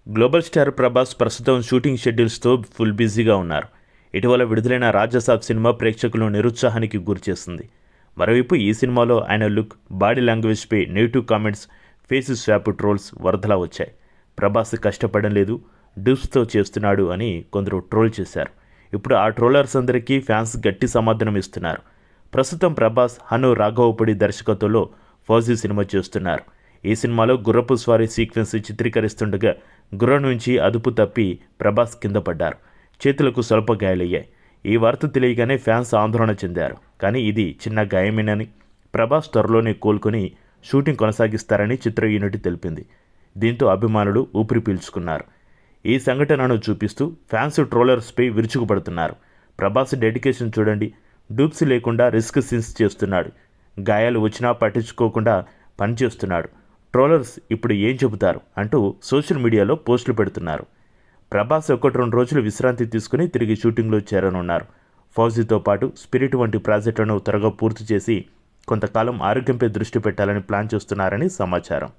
Global star Prabhas ప్రస్తుతం shooting షెడ్యూల్స్తో full బిజీగా ఉన్నారు. ఇటీవల విడుదలైన రాజసాబ్ సినిమా ప్రేక్షకులను నిరుత్సాహానికి గురిచేస్తుంది. మరోవైపు ఈ సినిమాలో ఆయన లుక్, బాడీ లాంగ్వేజ్పై negative comments, face swap trolls వరదలా వచ్చాయి. ప్రభాస్ కష్టపడడం లేదు, డూప్స్తో చేస్తున్నాడు అని కొందరు ట్రోల్ చేశారు. ఇప్పుడు ఆ ట్రోలర్స్ అందరికీ ఫ్యాన్స్ గట్టి సమాధానం ఇస్తున్నారు. ప్రస్తుతం ప్రభాస్ హను రాఘవపూడి దర్శకత్వంలో ఫౌజీ సినిమా చేస్తున్నారు. ఈ సినిమాలో గుర్రపు స్వారీ సీక్వెన్స్ చిత్రీకరిస్తుండగా గుర్రం నుంచి అదుపు తప్పి ప్రభాస్ కింద పడ్డారు. చేతులకు స్వల్ప గాయాలయ్యాయి. ఈ వార్త తెలియగానే ఫ్యాన్స్ ఆందోళన చెందారు. కానీ ఇది చిన్న గాయమేనని, ప్రభాస్ త్వరలోనే కోలుకొని షూటింగ్ కొనసాగిస్తారని చిత్ర యూనిట్ తెలిపింది. దీంతో అభిమానులు ఊపిరి పీల్చుకున్నారు. ఈ సంఘటనను చూపిస్తూ ఫ్యాన్స్ ట్రోలర్స్పై విరుచుకుపడుతున్నారు. ప్రభాస్ డెడికేషన్ చూడండి, డూప్స్ లేకుండా రిస్క్ సీన్స్ చేస్తున్నాడు, గాయాలు వచ్చినా పట్టించుకోకుండా పనిచేస్తున్నాడు, ట్రోలర్స్ ఇప్పుడు ఏం చెబుతారు అంటూ సోషల్ మీడియాలో పోస్టులు పెడుతున్నారు. ప్రభాస్ 1-2 రోజులు విశ్రాంతి తీసుకుని తిరిగి షూటింగ్లో చేరనున్నారు. ఫౌజీతో పాటు స్పిరిట్ వంటి ప్రాజెక్టులను త్వరగా పూర్తి చేసి కొంతకాలం ఆరోగ్యంపై దృష్టి పెట్టాలని ప్లాన్ చేస్తున్నారని సమాచారం.